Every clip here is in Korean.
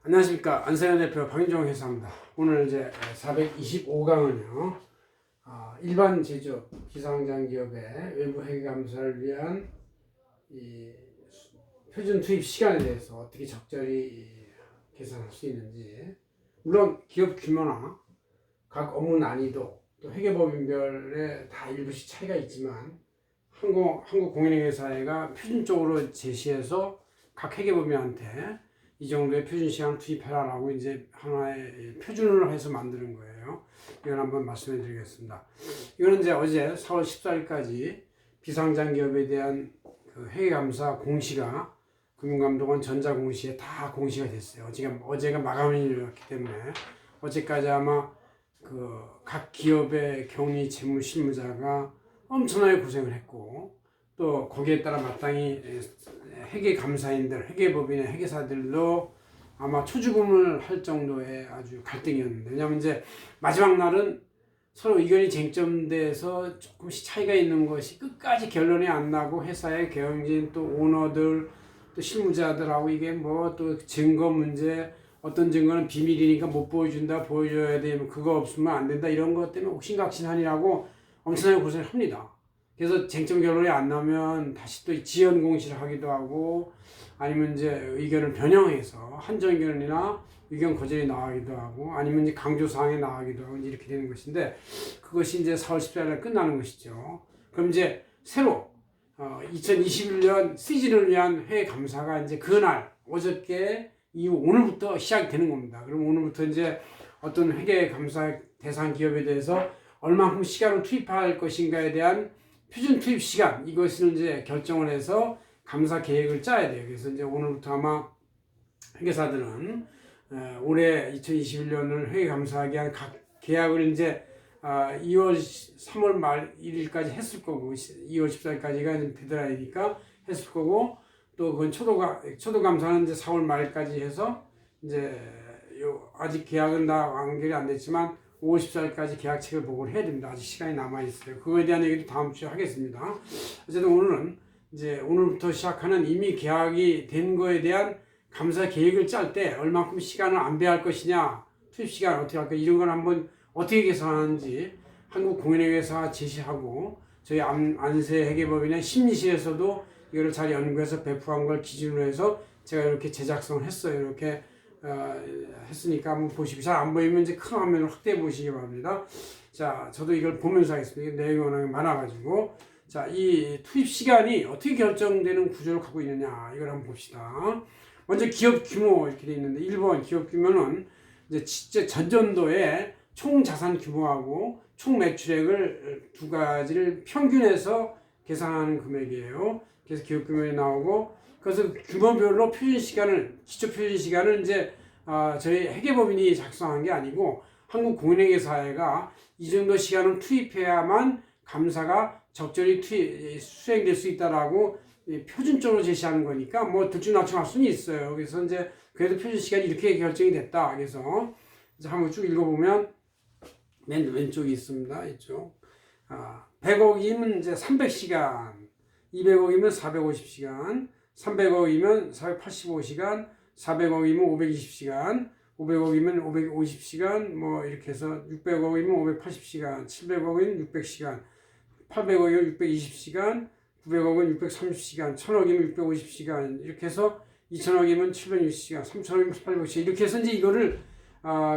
안녕하십니까. 안세현 대표 박인종 회사입니다. 오늘 이제 425강은요, 일반 제조 비상장 기업의 외부 회계 감사를 위한 이 표준 투입 시간에 대해서 어떻게 적절히 계산할 수 있는지, 물론 기업 규모나 각 업무 난이도 또 회계법인별에 다 일부씩 차이가 있지만 한국공인회계사회가 표준적으로 제시해서 각 회계법인한테 이 정도의 표준 시간 투입해라라고 이제 하나의 표준을 해서 만드는 거예요. 이건 한번 말씀해 드리겠습니다. 이거는 이제 어제 4월 14일까지 비상장 기업에 대한 그 회계감사 공시가 금융감독원 전자공시에 다 공시가 됐어요. 어제가 마감일이었기 때문에 어제까지 아마 그 각 기업의 경리 재무 실무자가 엄청나게 고생을 했고, 또 거기에 따라 마땅히 회계감사인들, 회계법인의 회계사들도 아마 초주금을 할 정도의 아주 갈등이었는데, 왜냐하면 이제 마지막 날은 서로 의견이 쟁점돼서 조금씩 차이가 있는 것이 끝까지 결론이 안 나고 회사의 경영진 또 오너들 또 실무자들하고 이게 뭐 또 증거 문제, 어떤 증거는 비밀이니까 못 보여준다, 보여줘야 되면 그거 없으면 안 된다, 이런 것 때문에 옥신각신하니라고 엄청나게 고생을 합니다. 그래서 쟁점 결론이 안 나면 다시 또 지연 공시를 하기도 하고, 아니면 이제 의견을 변형해서 한정 의견이나 의견 거절이 나가기도 하고, 아니면 이제 강조 사항이 나가기도 하고, 이렇게 되는 것인데, 그것이 이제 4월 14일에 끝나는 것이죠. 그럼 이제 새로 2021년 시즌을 위한 회계 감사가 이제 그날 어저께 이후 오늘부터 시작되는 겁니다. 그럼 오늘부터 이제 어떤 회계 감사 대상 기업에 대해서 얼마만큼 시간을 투입할 것인가에 대한 표준 투입 시간, 이것을 이제 결정을 해서 감사 계획을 짜야 돼요. 그래서 이제 오늘부터 아마 회계사들은 올해 2021년을 회계 감사하기 위한 각 계약을 이제 2월 3월 말 1일까지 했을 거고, 2월 14일까지가 데드라인이니까 했을 거고, 또 그건 초도 감사는 이제 4월 말까지 해서 이제 아직 계약은 다 완결이 안 됐지만 5월 14일까지 계약책을 보고를 해야 됩니다. 아직 시간이 남아 있어요. 그거에 대한 얘기도 다음 주에 하겠습니다. 어쨌든 오늘은 이제 오늘부터 시작하는 이미 계약이 된 거에 대한 감사 계획을 짤 때 얼마큼 시간을 안배할 것이냐, 투입 시간 어떻게 할까, 이런 걸 한번 어떻게 계산하는지 한국공인회계사 제시하고, 저희 안세회계법인의 심리실에서도 이거를 잘 연구해서 배포한 걸 기준으로 해서 제가 이렇게 제작성을 했어요. 이렇게 했으니까 한번 보시고, 잘 안 보이면 이제 큰 화면을 확대해 보시기 바랍니다. 자, 저도 이걸 보면서 하겠습니다. 내용이 워낙 많아가지고. 자, 이 투입 시간이 어떻게 결정되는 구조를 갖고 있느냐, 이걸 한번 봅시다. 먼저 기업 규모 이렇게 돼 있는데, 1번 기업 규모는 이제 진짜 전년도에 총 자산 규모하고 총 매출액을 두 가지를 평균해서 계산하는 금액이에요. 그래서 기업 규모에 나오고, 그래서 규모별로 기초 표준 시간을 이제 저희 회계법인이 작성한 게 아니고 한국공인회계사회가 이 정도 시간을 투입해야만 감사가 적절히 수행될 수 있다라고 표준적으로 제시하는 거니까 뭐 들쭉날쭉할 수는 있어요. 그래서 이제 그래도 표준 시간이 이렇게 결정이 됐다. 그래서 이제 한번 쭉 읽어보면 맨 왼쪽에 있습니다. 이쪽 100억이면 이제 300시간, 200억이면 450시간, 300억이면 485시간, 400억이면 520시간, 500억이면 550시간, 뭐 이렇게 해서 600억이면 580시간, 700억이면 600시간, 800억이면 620시간, 900억은 630시간, 1000억이면 650시간, 이렇게 해서 2000억이면 760시간, 3000억이면 800시간, 이렇게 해서 이제 이거를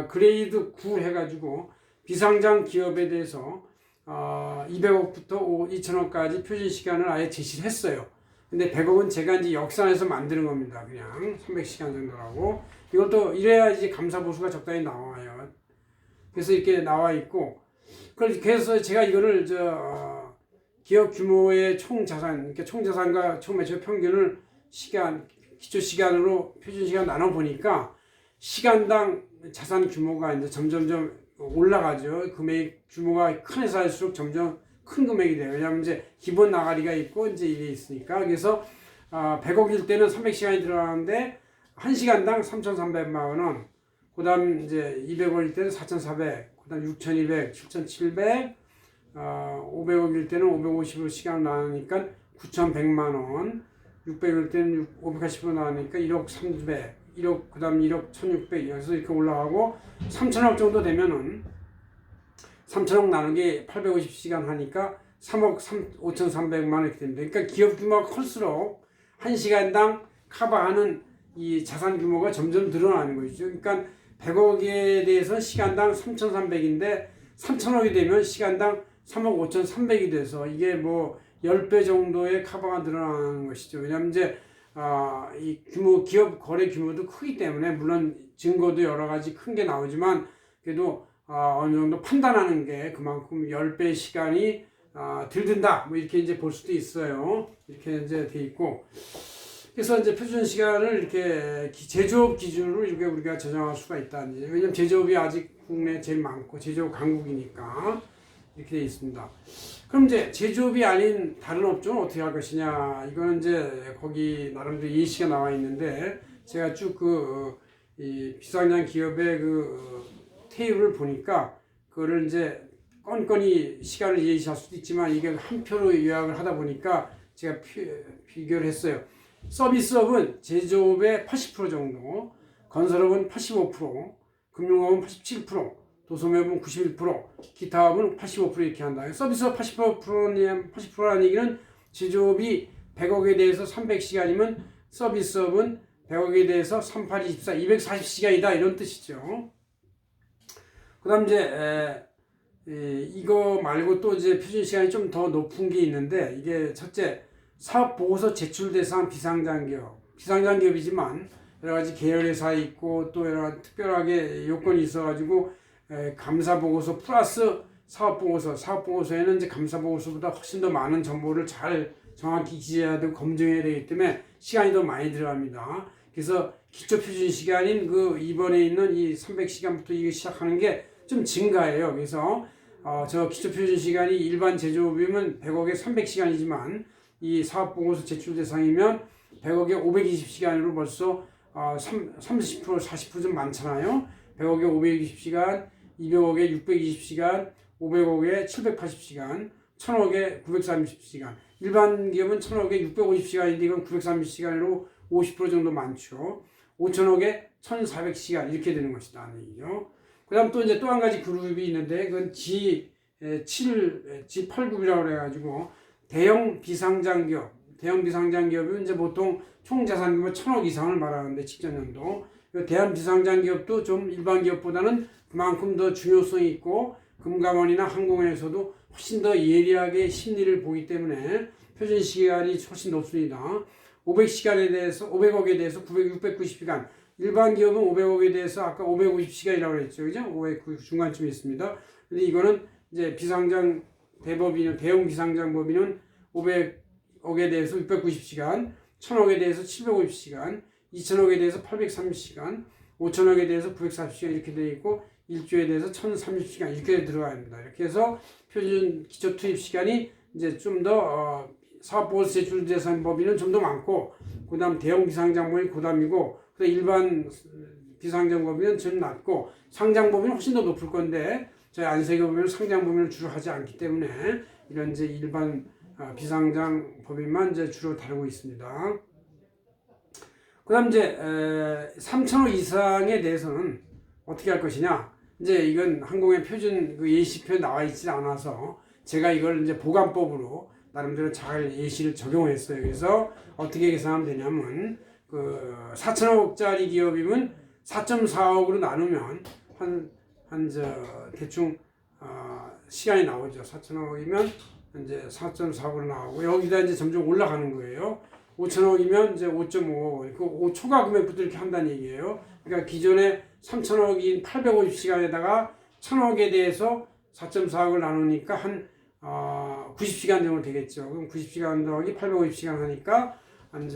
그레이드 9 해가지고 비상장 기업에 대해서 200억부터 2000억까지 표준 시간을 아예 제시를 했어요. 근데 100억은 제가 이제 역산해서 만드는 겁니다. 그냥 300시간 정도라고. 이것도 이래야 이제 감사 보수가 적당히 나와요. 그래서 이렇게 나와 있고, 그래서 제가 이거를 기업 규모의 총 자산, 그러니까 총 자산과 총 매출 평균을 기초 시간으로 표준 시간 나눠 보니까 시간당 자산 규모가 이제 점점점 올라가죠. 금액 규모가 큰 회사일수록 점점 큰 금액이 돼요. 왜냐하면 이제 기본 나가리가 있고 이제 이게 있으니까. 그래서 100억일 때는 300시간이 들어가는데 1시간당 3,300만 원. 그다음 이제 200억일 때는 4,400, 그다음 6,200, 7,700, 500억일 때는 550시간 나누니까 9,100만 원. 600일 때는 580원 나오니까 1억 300, 1억, 그 다음 1억 1600, 여기서 이렇게 올라가고 3천억 정도 되면은 3천억 나누기 850시간 하니까 3억 5,300만 원 이렇게 됩니다. 그러니까 기업 규모가 클수록 1시간당 커버하는 이 자산 규모가 점점 늘어나는 것이죠. 그러니까 100억에 대해서 시간당 3,300인데 3천억이 되면 시간당 3억 5,300이 돼서 이게 뭐 10배 정도의 커버가 늘어나는 것이죠. 왜냐하면 이제 이 규모, 기업 거래 규모도 크기 때문에 물론 증거도 여러 가지 큰 게 나오지만 그래도 어느 정도 판단하는 게 그만큼 10배 시간이 덜 든다. 뭐 이렇게 이제 볼 수도 있어요. 이렇게 이제 돼 있고. 그래서 이제 표준 시간을 이렇게 제조업 기준으로 이렇게 우리가 조정할 수가 있다. 왜냐면 제조업이 아직 국내에 제일 많고 제조업 강국이니까 이렇게 돼 있습니다. 그럼 이제 제조업이 아닌 다른 업종은 어떻게 할 것이냐? 이거는 이제 거기 나름대로 예시가 나와 있는데 제가 쭉 이 비상장 기업의 테이블을 보니까 그거를 이제 건건이 시간을 예시할 수도 있지만 이게 한 표로 요약을 하다 보니까 제가 비교를 했어요. 서비스업은 제조업의 80% 정도, 건설업은 85%, 금융업은 87%, 도소매업은 91%, 기타업은 85% 이렇게 한다. 서비스업 80%라는 얘기는 제조업이 100억에 대해서 300시간이면 서비스업은 100억에 대해서 38, 24, 240시간이다 이런 뜻이죠. 그 다음 이제 이거 말고 또 이제 표준 시간이 좀 더 높은 게 있는데 이게 첫째 사업보고서 제출 대상 비상장기업, 비상장기업이지만 여러 가지 계열회사에 있고 또 여러 가지 특별하게 요건이 있어가지고 감사보고서 플러스 사업보고서, 사업보고서에는 이제 감사보고서보다 훨씬 더 많은 정보를 잘 정확히 기재해야 되고 검증해야 되기 때문에 시간이 더 많이 들어갑니다. 그래서 기초표준 시간인 이번에 있는 이 300시간부터 이거 시작하는 게 좀 증가해요. 그래서 저 기초표준 시간이 일반 제조업이면 100억에 300시간이지만 이 사업보고서 제출 대상이면 100억에 520시간으로 벌써 30%, 40% 좀 많잖아요. 100억에 520시간, 200억에 620시간, 500억에 780시간, 1000억에 930시간. 일반 기업은 1000억에 650시간인데 이건 930시간으로 50% 정도 많죠. 5000억에 1400시간 이렇게 되는 것이다. 얘기죠. 그 다음 또 이제 또 한 가지 그룹이 있는데 그건 G8급이라고 그래가지고 대형 비상장기업, 대형 비상장기업은 이제 보통 총 자산 규모 1000억 이상을 말하는데 직전년도 대형 비상장기업도 좀 일반 기업보다는 그만큼 더 중요성이 있고 금감원이나 항공에서도 훨씬 더 예리하게 심리를 보기 때문에 표준 시간이 훨씬 높습니다. 500시간에 대해서 500억에 대해서 690시간. 일반 기업은 500억에 대해서 아까 550시간이라고 했죠. 그죠? 500 중간쯤에 있습니다. 근데 이거는 이제 비상장 대법인은 대형 비상장 법인은 500억에 대해서 690시간, 1000억에 대해서 750시간, 2000억에 대해서 830시간, 5000억에 대해서 940시간 이렇게 되어 있고 1조에 대해서 1030시간 이렇게 들어가야 합니다. 이렇게 해서 표준 기초 투입 시간이 이제 좀 더 사업보고서 제출 대상 법인은 좀 더 많고 그다음 대형 비상장 법인이 그다음이고 일반 비상장 법인은 좀 낮고 상장 법인은 훨씬 더 높을 건데 저희 안세계 법인은 상장 법인을 주로 하지 않기 때문에 이런 이제 일반 비상장 법인만 이제 주로 다루고 있습니다. 그다음 이제 3천억 이상에 대해서는 어떻게 할 것이냐? 이제 이건 항공의 표준 예시표 나와 있지 않아서 제가 이걸 이제 보관법으로 나름대로 잘 예시를 적용했어요. 그래서 어떻게 계산하면 되냐면 4천억짜리 기업이면 4.4억으로 나누면 대충 시간이 나오죠. 4천억이면 이제 4.4억으로 나오고 여기다 이제 점점 올라가는 거예요. 5천억이면 이제 5.5억, 그 초과 금액부터 이렇게 한다는 얘기예요. 그러니까 기존에 3천억인 850시간에다가 1000억에 대해서 4.4억을 나누니까 한 90시간 정도 되겠죠. 그럼 90시간 더하기 850시간 하니까 한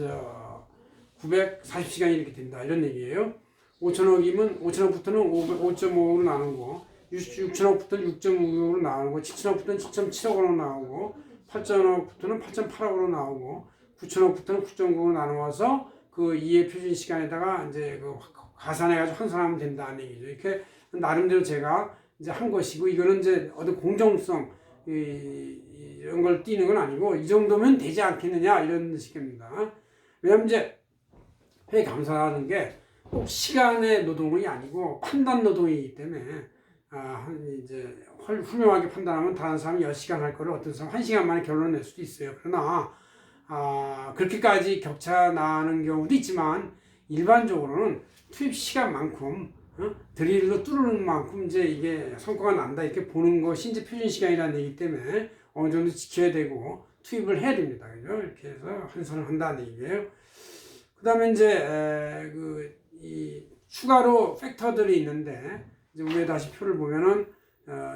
940시간이 이렇게 된다. 이런 얘기예요. 5천억이면 5천억부터는 5.5억으로 나누고 6천억부터는 6.5억으로 나누고 7천억부터는 7.7억으로 나오고 8천억부터는 8.8억으로 나오고 9천억부터는 9.9억으로 나누어서 그 이해 표준 시간에다가 이제 가산해가지고 환산하면 된다는 얘기죠. 이렇게 나름대로 제가 이제 한 것이고 이거는 이제 어떤 공정성 이런 걸 띄는 건 아니고 이 정도면 되지 않겠느냐 이런 식입니다. 왜냐면 이제 회계 감사하는 게 꼭 시간의 노동이 아니고 판단 노동이기 때문에 이제 훌륭하게 판단하면 다른 사람이 10시간 할 거를 어떤 사람 1시간 만에 결론을 낼 수도 있어요. 그러나 그렇게까지 격차 나는 경우도 있지만 일반적으로는 투입 시간만큼 드릴로 뚫는 만큼 이제 이게 성과가 난다 이렇게 보는 것이 이제 표준 시간이라는 얘기기 때문에 어느 정도 지켜야 되고 투입을 해야 됩니다. 그죠? 이렇게 해서 환산을 한다는 얘기예요. 그 다음에 이제 이 추가로 팩터들이 있는데 이제 위에 다시 표를 보면은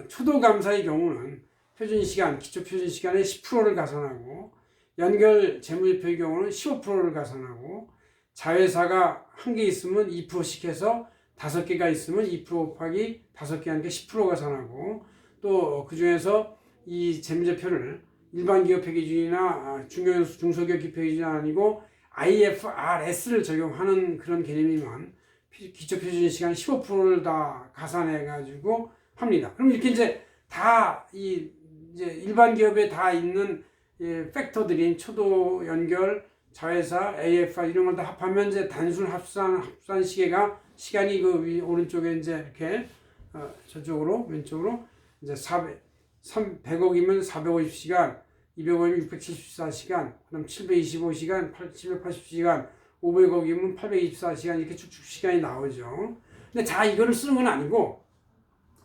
초도 감사의 경우는 표준 시간, 기초 표준 시간의 10%를 가산하고 연결 재무제표의 경우는 15%를 가산하고 자회사가 1개 있으면 2%씩 해서 5개가 있으면 2% 곱하기 5개 하니까 10% 가산하고 또 그 중에서 이 재무제표를 일반 기업회 기준이나 중소기업 기업회 기준이 아니고 IFRS를 적용하는 그런 개념이면 기초 표준 시간 15%를 다 가산해 가지고 합니다. 그럼 이렇게 이제 다 이제 일반 기업에 다 있는 팩터들인 초도, 연결, 자회사, AFR 이런 걸 다 합하면 이제 단순 합산 시간이 그 오른쪽에 이제 이렇게 저쪽으로 왼쪽으로 이제 100억이면 450시간, 200억이면 674시간, 그다음 725시간, 780시간, 500억이면 824시간 이렇게 쭉쭉 시간이 나오죠. 근데 자 이거를 쓰는 건 아니고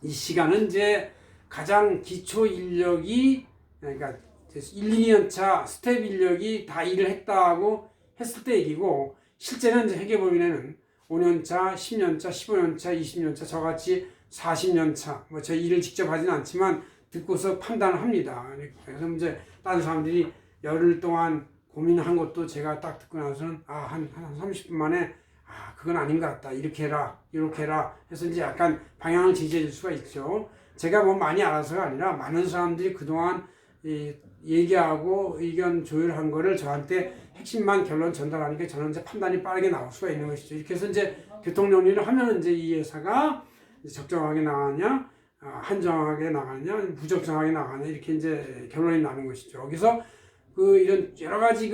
이 시간은 이제 가장 기초 인력이 그러니까 1, 2년차 스텝 인력이 다 일을 했다고 했을 때 얘기고 실제는 이제 회계법인에는 5년차, 10년차, 15년차, 20년차 저같이 40년차 뭐 저 일을 직접 하지는 않지만 듣고서 판단을 합니다. 그래서 이제 다른 사람들이 열흘 동안 고민한 것도 제가 딱 듣고 나서는 한 30분 만에 그건 아닌 것 같다. 이렇게 해라, 이렇게 해라 해서 이제 약간 방향을 제시해 줄 수가 있죠. 제가 뭐 많이 알아서가 아니라 많은 사람들이 그동안 얘기하고 의견 조율한 거를 저한테 핵심만 결론 전달하니까 저는 이제 판단이 빠르게 나올 수가 있는 것이죠. 이렇게 해서 이제 교통 정리를 하면 이제 이 회사가 적정하게 나가냐, 한정하게 나가냐, 부적정하게 나가냐 이렇게 이제 결론이 나는 것이죠. 그래서 이런 여러 가지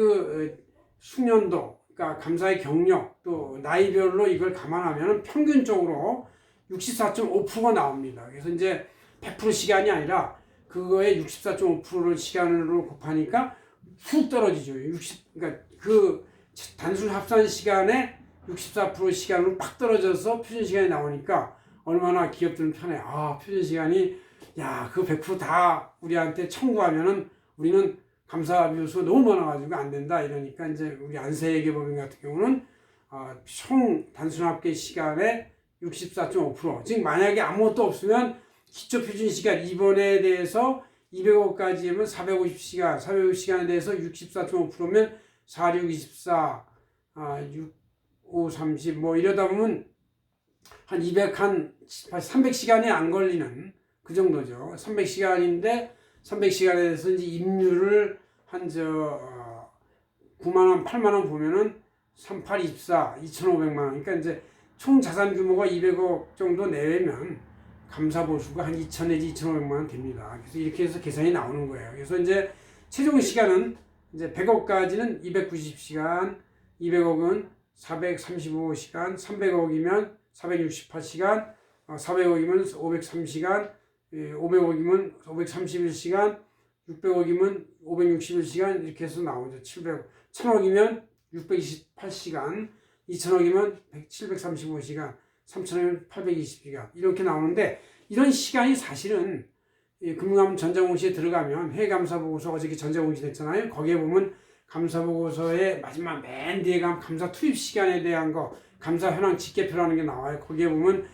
숙련도, 그러니까 감사의 경력 또 나이별로 이걸 감안하면 평균적으로 64.5%가 나옵니다. 그래서 이제 100% 시간이 아니라 그거에 64.5%를 시간으로 곱하니까 훅 떨어지죠. 그러니까 그 단순 합산 시간에 64% 시간으로 팍 떨어져서 표준 시간이 나오니까 얼마나 기업들은 편해. 표준 시간이 그 100% 다 우리한테 청구하면은 우리는 감사 비용수가 너무 많아가지고 안 된다 이러니까 이제 우리 안세회계법인 같은 경우는 총 단순 합계 시간의 64.5%. 즉 만약에 아무것도 없으면 기초 표준 시간 2번에 대해서 200억까지 하면 450시간, 450시간에 대해서 64.5%면 4, 6, 24, 6, 5, 30 뭐 이러다 보면 한 300시간이 안 걸리는 그 정도죠. 300시간인데 300시간에 대해서 이제 임률을 한 9만원, 8만원 보면은 38, 24, 2,500만원. 그러니까 이제 총 자산 규모가 200억 정도 내외면 감사 보수가 한 2,000 내지 2,500만원 됩니다. 그래서 이렇게 해서 계산이 나오는 거예요. 그래서 이제 최종 시간은 이제 100억까지는 290시간, 200억은 435시간, 300억이면 468시간, 400억이면 503시간, 500억이면 531시간, 600억이면 561시간 이렇게 해서 나오죠. 700억. 1000억이면 628시간, 2000억이면 735시간, 3000억이면 820시간 이렇게 나오는데 이런 시간이 사실은 금융감독 전자공시에 들어가면 회계감사보고서 어저께 전자공시 됐잖아요. 거기에 보면 감사보고서의 마지막 맨 뒤에 가면 감사 투입 시간에 대한 거 감사 현황 집계표라는 게 나와요. 거기에 보면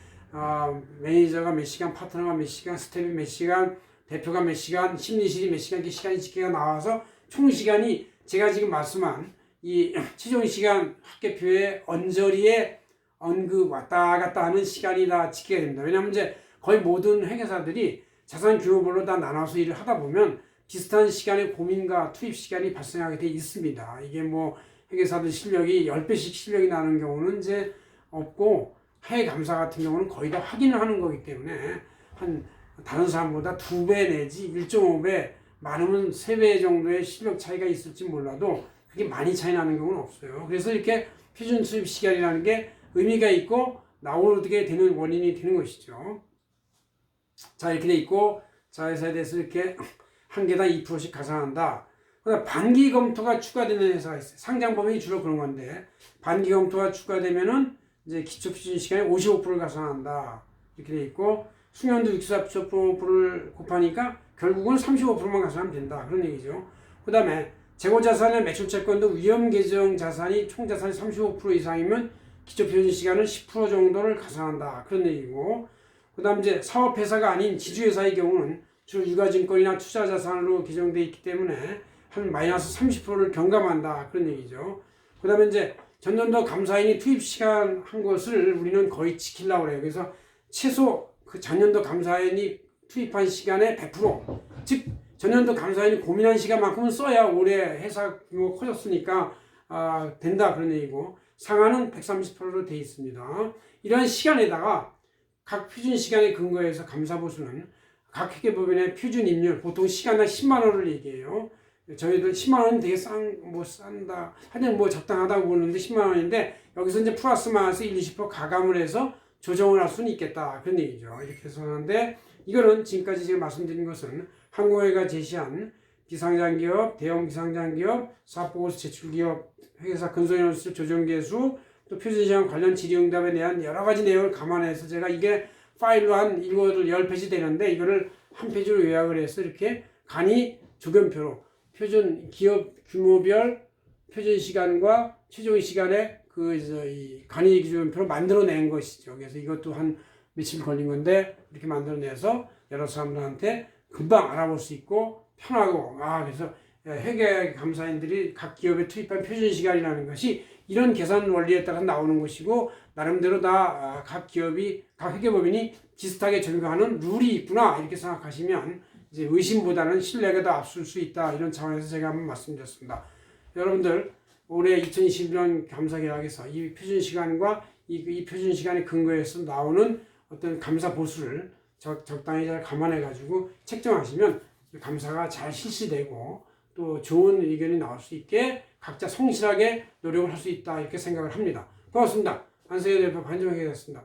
매니저가 몇 시간, 파트너가 몇 시간, 스텝이 몇 시간, 대표가 몇 시간, 심리실이 몇 시간 이렇게 시간이 집계가 나와서 총 시간이 제가 지금 말씀한 이 최종 시간 합계표에 언저리에 언급 왔다 갔다 하는 시간이 다 집계가 됩니다. 왜냐하면 이제 거의 모든 회계사들이 자산 규모별로 다 나눠서 일을 하다 보면 비슷한 시간의 고민과 투입 시간이 발생하게 돼 있습니다. 이게 뭐 회계사들 실력이 10배씩 실력이 나는 경우는 이제 없고 해외 감사 같은 경우는 거의 다 확인을 하는 거기 때문에 한 다른 사람보다 2배 내지 1.5배 많으면 3배 정도의 실력 차이가 있을지 몰라도 그게 많이 차이 나는 경우는 없어요. 그래서 이렇게 표준 투입 시간이라는 게 의미가 있고 나오게 되는 원인이 되는 것이죠. 자, 이렇게 돼 있고, 자회사에 대해서 이렇게 한 개당 2%씩 가산한다. 그다음 반기 검토가 추가되는 회사가 있어요. 상장 범위 주로 그런 건데, 반기 검토가 추가되면은 이제 기초 표준 시간에 55%를 가산한다. 이렇게 돼 있고, 숙련도 64%를 곱하니까 결국은 35%만 가산하면 된다. 그런 얘기죠. 그 다음에 재고자산의 매출채권도 위험계정 자산이 총자산의 35% 이상이면 기초표준 시간은 10% 정도를 가산한다. 그런 얘기고, 그 다음 이제 사업회사가 아닌 지주회사의 경우는 주로 유가증권이나 투자자산으로 규정되어 있기 때문에 한 마이너스 30%를 경감한다. 그런 얘기죠. 그 다음에 이제 전년도 감사인이 투입 시간 한 것을 우리는 거의 지키려고 그래요. 그래서 최소 그 전년도 감사인이 투입한 시간의 100%, 즉 전년도 감사인이 고민한 시간만큼은 써야 올해 회사 규모가 커졌으니까 된다. 그런 얘기고, 상한은 130%로 되어 있습니다. 이러한 시간에다가 각 표준 시간에 근거해서 감사보수는 각 회계법인의 표준 임률, 보통 시간당 10만 원을 얘기해요. 저희들 10만 원은 되게 싼다. 하여튼 적당하다고 보는데 10만 원인데, 여기서 이제 플러스 마이너스 1, 20% 가감을 해서 조정을 할 수는 있겠다. 그런 얘기죠. 이렇게 해서 하는데, 이거는 지금까지 제가 말씀드린 것은 한국회가 제시한 비상장기업, 대형 비상장기업, 사업보고서 제출기업, 회계사 근소인원수 조정계수, 또 표준시간 관련 질의응답에 대한 여러 가지 내용을 감안해서 제가 이게 파일로 한 10페이지 되는데, 이거를 한 페이지로 요약을 해서 이렇게 간이 조견표로 표준 기업 규모별 표준 시간과 최종 시간의 이 간이 조견표로 만들어낸 것이죠. 그래서 이것도 한 며칠 걸린 건데 이렇게 만들어내서 여러 사람들한테 금방 알아볼 수 있고 편하고, 그래서 회계 감사인들이 각 기업에 투입한 표준 시간이라는 것이 이런 계산 원리에 따라 나오는 것이고, 나름대로 다 각 기업이, 각 회계법인이 비슷하게 적용하는 룰이 있구나, 이렇게 생각하시면 이제 의심보다는 신뢰가 더 앞설 수 있다. 이런 차원에서 제가 한번 말씀드렸습니다. 여러분들 올해 2021년 감사계약에서 이 표준 시간과 이 표준 시간에 근거해서 나오는 어떤 감사 보수를 적당히 잘 감안해 가지고 책정하시면 감사가 잘 실시되고 또 좋은 의견이 나올 수 있게 각자 성실하게 노력을 할 수 있다, 이렇게 생각을 합니다. 고맙습니다. 안세현 대표 반정회계였습니다.